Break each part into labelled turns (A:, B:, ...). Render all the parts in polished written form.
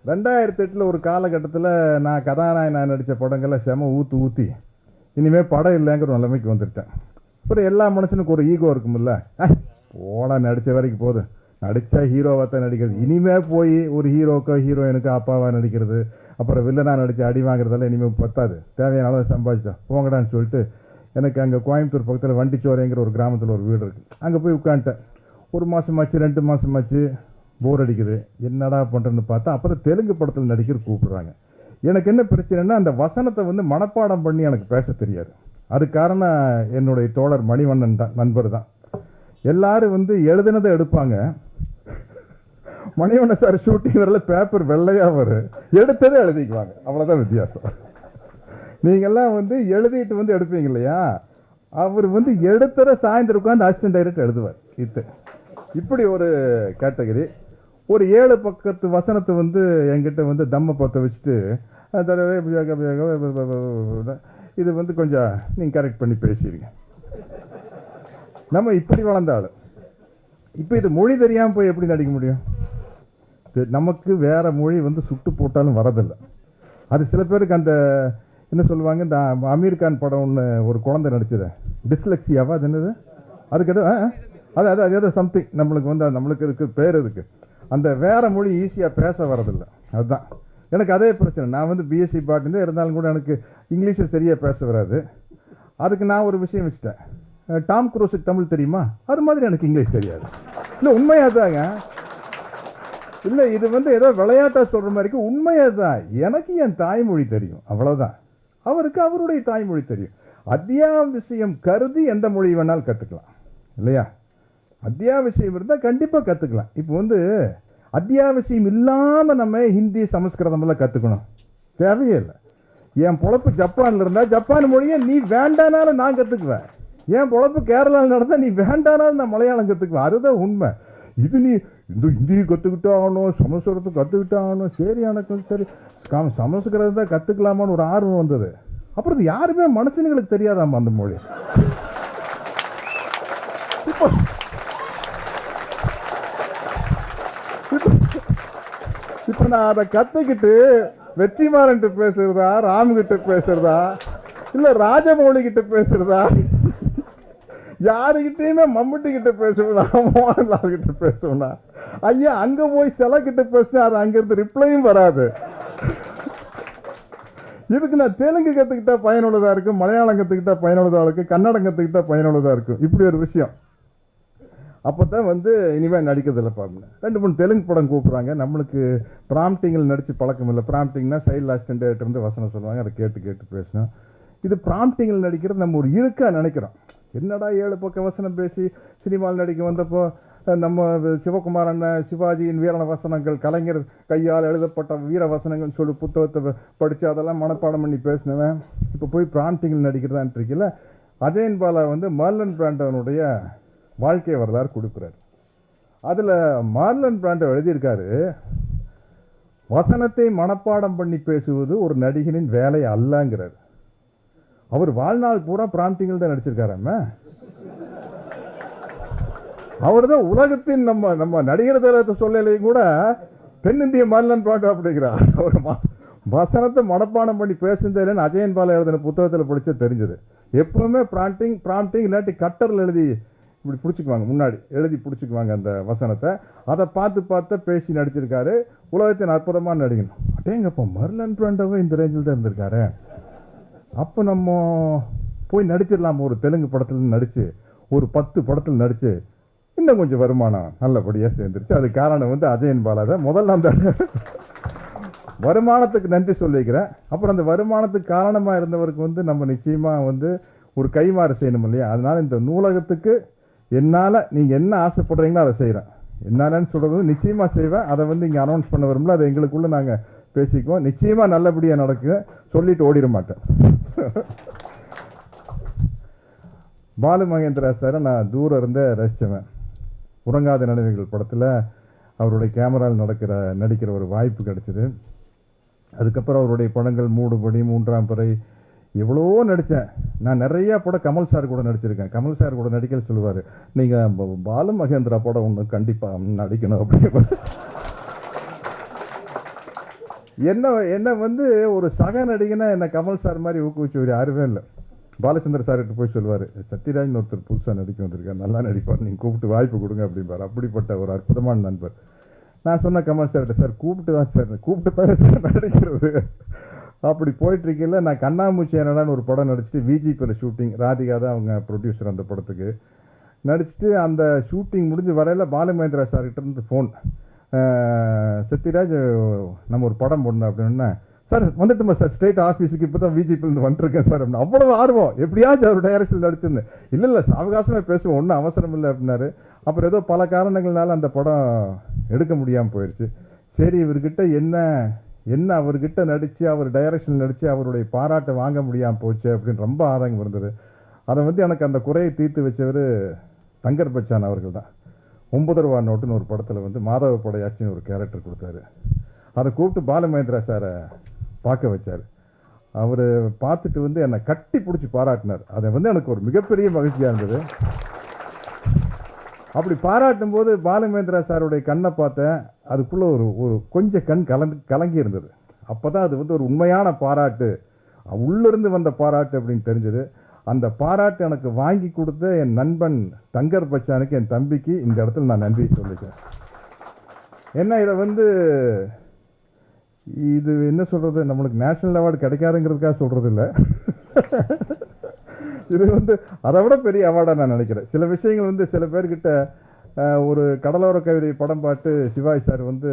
A: 2008 ஒரு காலகட்டத்தில் நான் கதாநாயகன் நடித்த படங்களை செம ஊற்றி இனிமேல் படம் இல்லைங்கிற நிலைமைக்கு வந்துட்டேன். அப்புறம் எல்லா மனுஷனுக்கு ஒரு ஈகோ இருக்குமில்ல, போட நடித்த வரைக்கும் போதும், நடித்தா ஹீரோவாக தான் நடிக்கிறது, இனிமேல் போய் ஒரு ஹீரோக்கோ ஹீரோயினுக்கோ அப்பாவாக நடிக்கிறது, அப்புறம் வில்லனாக நடித்து அடி வாங்குறதெல்லாம் இனிமேல் பத்தாது, தேவையான சம்பாதிச்சா போங்கடான்னு சொல்லிட்டு எனக்கு அங்கே கோயம்புத்தூர் பக்கத்தில் வண்டிச்சோரைங்கிற ஒரு கிராமத்தில் ஒரு வீடு இருக்குது. அங்கே போய் உட்காந்துட்டேன். 1 மாதமாச்சு 2 மாதமாச்சு, போர் அடிக்குது, என்னடா பண்ணுறேன்னு பார்த்தா அப்புறம் தெலுங்கு படத்தில் நடிக்கிற கூப்பிடுறாங்க. எனக்கு என்ன பிரச்சனைன்னா, அந்த வசனத்தை வந்து மனப்பாடம் பண்ணி எனக்கு பேச தெரியாது. அது காரணம் என்னுடைய தோழர் மணிவண்ணன் தான், நண்பர் தான். எல்லாரும் வந்து எழுதுனதை எடுப்பாங்க, மணிவண்ணன் சார் ஷூட்டிங் வரல பேப்பர் வெள்ளையா வரும், எடுத்ததே எழுதிக்குவாங்க, அவ்வளோதான் வித்தியாசம். நீங்கள்லாம் வந்து எழுதிட்டு வந்து எடுப்பீங்க இல்லையா, அவர் வந்து எடுத்ததை சாயந்தரம் உட்காந்து அசிஸ்டன்ட் டைரக்டர் எழுதுவார். இப்படி ஒரு கேட்டகரி. ஒரு 7 பக்கத்து வசனத்தை வந்து என்கிட்ட வந்து தம்மை பற்ற வச்சுட்டு இது வந்து கொஞ்சம் நீங்கள் கரெக்ட் பண்ணி பேசிடுங்க. நம்ம இப்படி வளர்ந்தாலும் இப்போ இது மொழி தெரியாமல் போய் எப்படி நடிக்க முடியும்? நமக்கு வேற மொழி வந்து சுட்டு போட்டாலும் வரதில்லை. அது சில பேருக்கு அந்த என்ன சொல்லுவாங்க, இந்த அமீர் கான் படம் ஒன்று ஒரு குழந்தை நடிச்சது, டிஸ்லெக்சியாவா, அது என்னது, அதுக்கு எதோ அது ஏதோ சம்திங், நம்மளுக்கு வந்து நம்மளுக்கு இருக்கு பேர் இருக்கு, அந்த வேற மொழி ஈஸியாக பேச வரதில்லை. அதுதான் எனக்கு அதே பிரச்சனை. நான் வந்து பிஎஸ்சி பாட்டுன்னு இருந்தாலும் கூட எனக்கு இங்கிலீஷில் சரியாக பேச வராது. அதுக்கு நான் ஒரு விஷயம் வச்சுட்டேன், டாம் குரூஸுக்கு தமிழ் தெரியுமா, அது மாதிரி எனக்கு இங்கிலீஷ் தெரியாது. இல்லை உண்மையாக தாங்க, இல்லை இது வந்து ஏதோ விளையாட்டாக சொல்கிற மாதிரி உண்மையாக தான். எனக்கு என் தாய்மொழி தெரியும், அவ்வளோதான். அவருக்கு அவருடைய தாய்மொழி தெரியும். அத்தியாவசியம் கருதி எந்த மொழி வேணாலும் கற்றுக்கலாம் இல்லையா? அத்தியாவசியம் இருந்தால் கண்டிப்பாக கற்றுக்கலாம். இப்போ வந்து அத்தியாவசியம் இல்லாமல் நம்ம ஹிந்தி சமஸ்கிருதம் எல்லாம் கற்றுக்கணும் தேவையே இல்லை. என் பொழப்பு ஜப்பானில் இருந்தால் ஜப்பான் மொழியை நீ வேண்டானாலும் நான் கற்றுக்குவேன். என் பொழப்பு கேரளாவில் நடந்தால் நீ வேண்டானாலும் நான் மலையாளம் கற்றுக்குவேன். அதுதான் உண்மை. இது நீ இந்த ஹிந்தி கற்றுக்கிட்டே ஆகணும், சமஸ்கிருதத்தை கற்றுக்கிட்டே ஆகணும், சரி எனக்கு சரி சமஸ்கிருதத்தை கற்றுக்கலாமான்னு ஒரு ஆர்வம் வந்தது. அப்புறம் இது யாருமே மனுஷனுங்களுக்கு தெரியாதாம்மா அந்த மொழி. இப்போ நான் அதை கற்றுக்கிட்டு வெற்றிமாறன் பேசுறதா, ராம்கிட்ட பேசுறதா, இல்லை ராஜமௌழி கிட்ட பேசுறதா, யாருக்கிட்டையுமே மம்முட்டி கிட்ட பேசுவதா, மோகன்லால் கிட்ட பேசுவா, ஐயா அங்க போய் சில கிட்ட பேசினா அது அங்கிருந்து ரிப்ளையும் வராது. இதுக்கு நான் தெலுங்கு கற்றுக்கிட்டா பயனுள்ளதா இருக்கு, மலையாளம் கற்றுக்கிட்டா பயனுள்ளதா இருக்கு, கன்னடம் கற்றுக்கிட்டா பயனுள்ளதா இருக்கும். இப்படி ஒரு விஷயம். அப்போ தான் வந்து இனிமேல் நடிக்கிறதில்ல பாருங்க. 2-3 தெலுங்கு படம் கூப்பிட்றாங்க. நம்மளுக்கு ப்ராம்ப்டிங்கில் நடித்து பழக்கம் இல்லை. ப்ராம்ப்டிங்னா சைல்டு அசிஸ்டன்ட் டைரக்டர் வந்து வசனம் சொல்லுவாங்க, அதை கேட்டு பேசணும். இது ப்ராம்ப்டிங்கில் நடிக்கிறது நம்ம ஒரு இழுக்காக நினைக்கிறோம். என்னடா 7 பக்கம் வசனம் பேசி சினிமாவில் நடிக்க வந்தப்போ நம்ம சிவகுமார் அண்ணன் சிவாஜியின் வீர வசனங்கள், கலைஞர் கையால் எழுதப்பட்ட வீர வசனங்கள் சொல்லி புத்தகத்தை படித்து அதெல்லாம் மனப்பாடம் பண்ணி பேசினவன் இப்போ போய் ப்ராம்ப்டிங்கில் நடிக்கிறதான்னு இருக்குல்ல. அஜயன் பாலா வந்து மார்லன் பிராண்டோனுடைய வாழ்க்கை வரலாறு கொடுக்குறாரு. அதில் மார்லன் பிராண்டோ எழுதியிருக்காரு, வசனத்தை மனப்பாடம் பண்ணி பேசுவது ஒரு நடிகனின் வேலை அல்லங்கிறார். அவர் வாழ்நாள் பூரா ப்ராம்ப்டிங்கில் தான் நடிச்சிருக்காராம. அவர் தான் உலகத்தின் நம்ம நடிகர் தரத்தை சொல்லலையும் கூட தென்னிந்திய மார்லன் பிராண்டோ அப்படிங்கிறார். அவர் வசனத்தை மனப்பாடம் பண்ணி பேசுனதில்லைன்னு அஜயன் பாலா எழுதின புத்தகத்தில் படிச்ச தெரிஞ்சது. எப்பவுமே ப்ராம்ப்டிங் இல்லாட்டி கட்டரில் எழுதி இப்படி பிடிச்சிக்குவாங்க, முன்னாடி எழுதி பிடிச்சிக்குவாங்க அந்த வசனத்தை. அதை பார்த்து பேசி நடிச்சிருக்காரு. உலகத்தின் அற்புதமான நடிகன். அடேங்கப்பா, மார்லன் பிராண்டோவே இந்த ரேஞ்சில் தான் இருந்திருக்காரு. அப்போ நம்ம போய் நடிச்சிடலாம். ஒரு தெலுங்கு படத்தில் நடித்து, ஒரு 10 படத்தில் நடித்து, இன்னும் கொஞ்சம் வருமானம் நல்லபடியாக சேர்ந்துருச்சு. அது காரணம் வந்து அஜயன் பாலா தான். முதல்ல அந்த வருமானத்துக்கு நன்றி சொல்லிக்கிறேன். அப்புறம் அந்த வருமானத்துக்கு காரணமாக இருந்தவருக்கு வந்து நம்ம நிச்சயமாக வந்து ஒரு கைமாறு செய்யணும் இல்லையா? அதனால் இந்த நூலகத்துக்கு என்னால் நீங்கள் என்ன ஆசைப்படுறீங்களோ அதை செய்கிறேன். என்னாலன்னு சொல்கிறது நிச்சயமாக செய்வேன். அதை வந்து இங்கே அனௌன்ஸ் பண்ண வரும்ல, அதை எங்களுக்குள்ளே நாங்கள் பேசிக்குவோம். நிச்சயமாக நல்லபடியாக நடக்குங்க, சொல்லிட்டு ஓடிட மாட்டேன். பாலு மகேந்திரா சாரை நான் தூரம் இருந்தே ரசித்தவன். உறங்காத நினைவுகள் படத்தில் அவருடைய கேமராவில் நடிக்கிற ஒரு வாய்ப்பு கிடைச்சிது. அதுக்கப்புறம் அவருடைய படங்கள் மூடுபடி, மூன்றாம் பிறை, எவ்வளோ நடித்தேன். நான் நிறையா படம் கமல் சார் கூட நடிச்சிருக்கேன். கமல் சார் கூட நடிக்க சொல்லுவார், நீங்கள் பாலு மகேந்திரா படம் ஒன்று கண்டிப்பாக நடிக்கணும் அப்படின்னு. என்ன என்ன வந்து ஒரு சக நடிகனா என்ன கமல் சார் மாதிரி ஊக்குவிச்சவர் யாருமே இல்லை. பாலச்சந்திர சார்கிட்ட போய் சொல்லுவார், சத்யராஜ்னு ஒருத்தர் புதுசாக நடிக்க வந்திருக்கார், நல்லா நடிப்பார், நீங்கள் கூப்பிட்டு வாய்ப்பு கொடுங்க அப்படிம்பார். அப்படிப்பட்ட ஒரு அற்புதமான நண்பர். நான் சொன்ன கமல் சார்கிட்ட, சார் கூப்பிட்டு தான் சார் நடிக்கிறது. அப்படி போயிட்டுருக்கையில் நான் கண்ணாமூச்சி என்னடான்னு ஒரு படம் நடிச்சுட்டு விஜிபியில் ஷூட்டிங், ராதிகா தான் அவங்க ப்ரொடியூசர் அந்த படத்துக்கு நடிச்சுட்டு, அந்த ஷூட்டிங் முடிஞ்சு வரையில் பாலுமகேந்திரா சார்கிட்ட இருந்து ஃபோன், சத்யராஜ் நம்ம ஒரு படம் போடணும் அப்படின்னா, சார் வந்துட்டுமா சார் ஸ்ட்ரெயிட் ஆஃபீஸுக்கு இப்போ தான் விஜிபிலேருந்து வந்துருக்கேன் சார் அப்படின்னு. அவ்வளோ ஆர்வம், எப்படியாச்சும் அவர் டைரக்ஷன் நடிச்சிருந்தேன். இல்லை சாவகாசமே பேசுவோம், ஒன்றும் அவசரம் இல்லை அப்படின்னாரு. அப்புறம் ஏதோ பல காரணங்கள்னால அந்த படம் எடுக்க முடியாமல் போயிடுச்சு. சரி, இவர்கிட்ட என்ன அவர்கிட்ட நடித்து அவர் டைரக்ஷன் நடித்து அவருடைய பாராட்டை வாங்க முடியாமல் போச்சு அப்படின்னு ரொம்ப ஆதங்கம் இருந்தது. அதை வந்து எனக்கு அந்த குறையை தீர்த்து வச்சவர் தங்கர் பச்சான் அவர்கள் தான். 9 ரூபா நோட்டுன்னு ஒரு படத்தில் வந்து மாதவ படையாச்சின்னு ஒரு கேரக்டர் கொடுத்தாரு. அதை கூப்பிட்டு பாலுமகேந்திரா சாரை பார்க்க வச்சார். அவர் பார்த்துட்டு வந்து என்னை கட்டி பிடிச்சி பாராட்டினார். அதை வந்து எனக்கு ஒரு மிகப்பெரிய மகிழ்ச்சியாக இருந்தது. அப்படி பாராட்டும் போது பாலுமகேந்திரா சாருடைய கண்ணை பார்த்தேன், அதுக்குள்ளே ஒரு கொஞ்சம் கண் கலங்கி இருந்தது. அப்போ தான் அது வந்து ஒரு உண்மையான பாராட்டு, உள்ளிருந்து வந்த பாராட்டு அப்படின்னு தெரிஞ்சது. அந்த பாராட்டு எனக்கு வாங்கி கொடுத்த என் நண்பன் தங்கர் பச்சானுக்கு, என் தம்பிக்கு இந்த இடத்துல நான் நன்றி சொல்லிக்கிறேன். ஏன்னா இதை வந்து இது என்ன சொல்கிறது, நம்மளுக்கு நேஷனல் அவார்டு கிடைக்காதுங்கிறதுக்காக சொல்கிறது இல்லை. இது வந்து அதை விட பெரிய அவார்டாக நான் நினைக்கிறேன். சில விஷயங்கள் வந்து சில பேர்கிட்ட ஒரு கடலோர கவிதை படம் பார்த்து சிவாஜி சார் வந்து,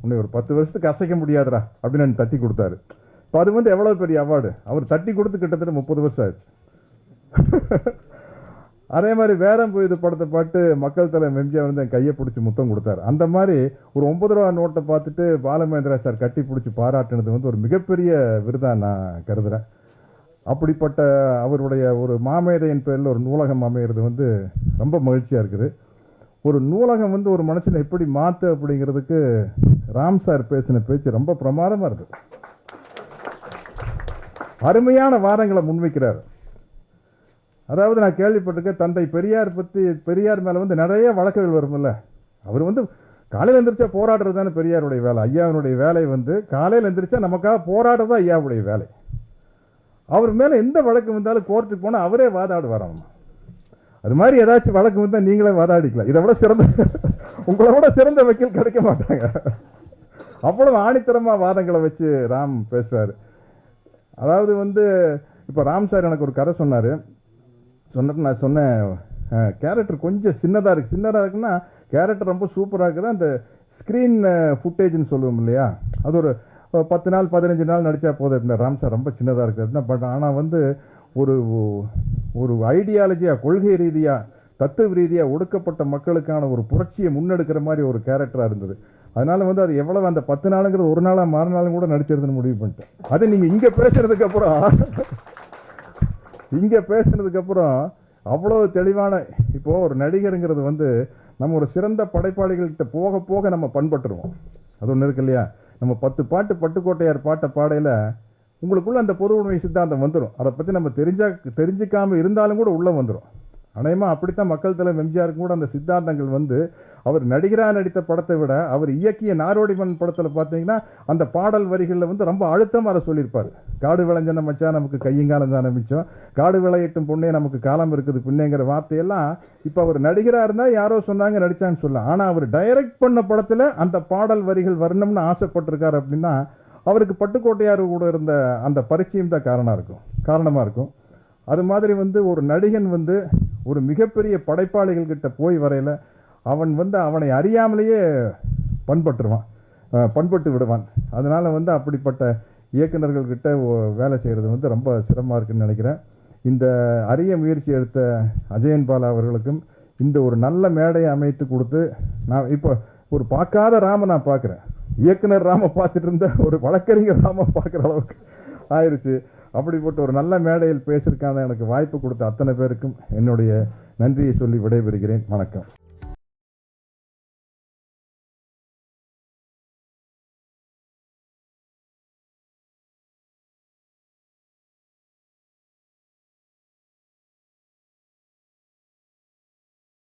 A: உன்னை ஒரு 10 வருஷத்துக்கு அசைக்க முடியாதுடா அப்படின்னு எனக்கு தட்டி கொடுத்தாரு. இப்போ அது வந்து எவ்வளோ பெரிய அவார்டு. அவர் தட்டி கொடுத்து கிட்டத்தட்ட 30 வருஷம் ஆச்சு. அதே மாதிரி வேறம் போய் படத்தை பார்த்து மக்கள் தலைவர் எம்ஜிஆர் வந்து என் கையை பிடிச்சி முத்தம் கொடுத்தாரு. அந்த மாதிரி ஒரு 9 ரூபா நோட்டை பார்த்துட்டு பாலுமகேந்திரா சார் கட்டி பிடிச்சி பாராட்டுனது வந்து ஒரு மிகப்பெரிய விருதாக நான் கருதுகிறேன். அப்படிப்பட்ட அவருடைய ஒரு மாமேதையின் பேரில் ஒரு நூலகம் அமைகிறது வந்து ரொம்ப மகிழ்ச்சியாக இருக்குது. ஒரு நூலகம் வந்து ஒரு மனுஷனை எப்படி மாற்று அப்படிங்கிறதுக்கு ராம் சார் பேசின பேச்சு ரொம்ப பிரமாதமாக இருக்குது. அருமையான வாதங்களை முன்வைக்கிறார். அதாவது நான் கேள்விப்பட்டிருக்கேன், தந்தை பெரியார் பற்றி, பெரியார் மேலே வந்து நிறைய வழக்குகள் வரும்ல. அவர் வந்து காலையில் எந்திரிச்சா போராடுறது தானே பெரியாருடைய வேலை. ஐயாவினுடைய வேலை வந்து காலையில் எந்திரிச்சா நமக்காக போராடுறது தான் ஐயாவுடைய வேலை. அவர் மேலே எந்த வழக்கு வந்தாலும் கோர்ட்டுக்கு போனால் அவரே வாதாடுவாராம். அது மாதிரி ஏதாச்சும் வழக்கு வந்தால் நீங்களே வாதாடிக்கலாம். இதை விட சிறந்த, உங்களை விட சிறந்த வக்கீல் கிடைக்க மாட்டாங்க. அவ்வளவு ஆணித்தரமாக வாதங்களை வச்சு ராம் பேசுவார். அதாவது வந்து இப்போ ராம் சார் எனக்கு ஒரு கதை சொன்னார். சொன்னது நான் சொன்னேன், கேரக்டர் கொஞ்சம் சின்னதாக இருக்குன்னா கேரக்டர் ரொம்ப சூப்பராக இருக்குது. அந்த ஸ்க்ரீன் ஃபுட்டேஜ்னு சொல்லுவோம் இல்லையா, அது ஒரு 10 நாள் 15 நாள் நடித்தா போதும் அப்படின்னா. ராம் சார் ரொம்ப சின்னதாக இருக்குது அப்படின்னா. பட் ஆனால் வந்து ஒரு ஐடியாலஜியாக, கொள்கை ரீதியாக, தத்துவ ரீதியாக ஒடுக்கப்பட்ட மக்களுக்கான ஒரு புரட்சியை முன்னெடுக்கிற மாதிரி ஒரு கேரக்டராக இருந்தது. அதனால் வந்து அது எவ்வளவு அந்த 10 நாளுங்கிறது ஒரு நாளாக மாறினாலும் கூட நடிச்சிருதுன்னு முடிவு பண்ணிட்டேன். அது நீங்கள் இங்கே பேசுனதுக்கப்புறம் அவ்வளோ தெளிவான, இப்போது ஒரு நடிகருங்கிறது வந்து நம்ம ஒரு சிறந்த படைப்பாளிகள்கிட்ட போக போக நம்ம பண்பட்டுருவோம். அது ஒன்று இருக்கு இல்லையா. நம்ம 10 பாட்டு பட்டுக்கோட்டையார் பாட்டை பாடையில் உங்களுக்குள்ள அந்த பொது உண்மை சித்தாந்தம் வந்துடும். அதை பற்றி நம்ம தெரிஞ்சிக்காமல் இருந்தாலும் கூட உள்ளே வந்துடும். அநேகமாக அப்படித்தான் மக்கள் தலைவர் எம்ஜிஆருக்கு கூட அந்த சித்தாந்தங்கள் வந்து, அவர் நடிகராக நடித்த படத்தை விட அவர் இயக்கிய நாரோடிமன் படத்தில் பார்த்தீங்கன்னா அந்த பாடல் வரிகளில் வந்து ரொம்ப அழுத்தமாக அதை சொல்லியிருப்பார். காடு விளைஞ்சன மச்சான் நமக்கு கையங்காலம் தான் மிச்சம், காடு விளையட்டும் பொண்ணே நமக்கு காலம் இருக்குது பின்னேங்கிற வார்த்தையெல்லாம் இப்போ அவர் நடிகராக இருந்தால் யாரோ சொன்னாங்க நடித்தான்னு சொல்லலாம். ஆனால் அவர் டைரக்ட் பண்ண படத்தில் அந்த பாடல் வரிகள் வரணும்னு ஆசைப்பட்டிருக்காரு அப்படின்னா அவருக்கு பட்டுக்கோட்டையார் கூட இருந்த அந்த பரிச்சயம் தான் காரணமாக இருக்கும். அது மாதிரி வந்து ஒரு நடிகன் வந்து ஒரு மிகப்பெரிய படைப்பாளிகள் கிட்ட போய் வரையில் அவன் வந்து அவனை அறியாமலேயே பண்பட்டு விடுவான். அதனால் வந்து அப்படிப்பட்ட இயக்குநர்கள்கிட்ட வேலை செய்கிறது வந்து ரொம்ப சிரமமாக இருக்குன்னு நினைக்கிறேன். இந்த அரிய முயற்சி எடுத்த அஜயன் பாலா அவர்களுக்கும் இந்த ஒரு நல்ல மேடையை அமைத்து கொடுத்து, நான் இப்போ ஒரு பார்க்காத ராம நான் பார்க்குறேன். இயக்குனர் ராம பார்த்துட்டு இருந்த ஒரு வழக்கறிஞர் ராம பார்க்குற அளவுக்கு ஆயிடுச்சு. அப்படிப்பட்ட ஒரு நல்ல மேடையில் பேசியிருக்கான எனக்கு வாய்ப்பு கொடுத்த அத்தனை பேருக்கும் என்னுடைய நன்றியை சொல்லி விடைபெறுகிறேன். வணக்கம்.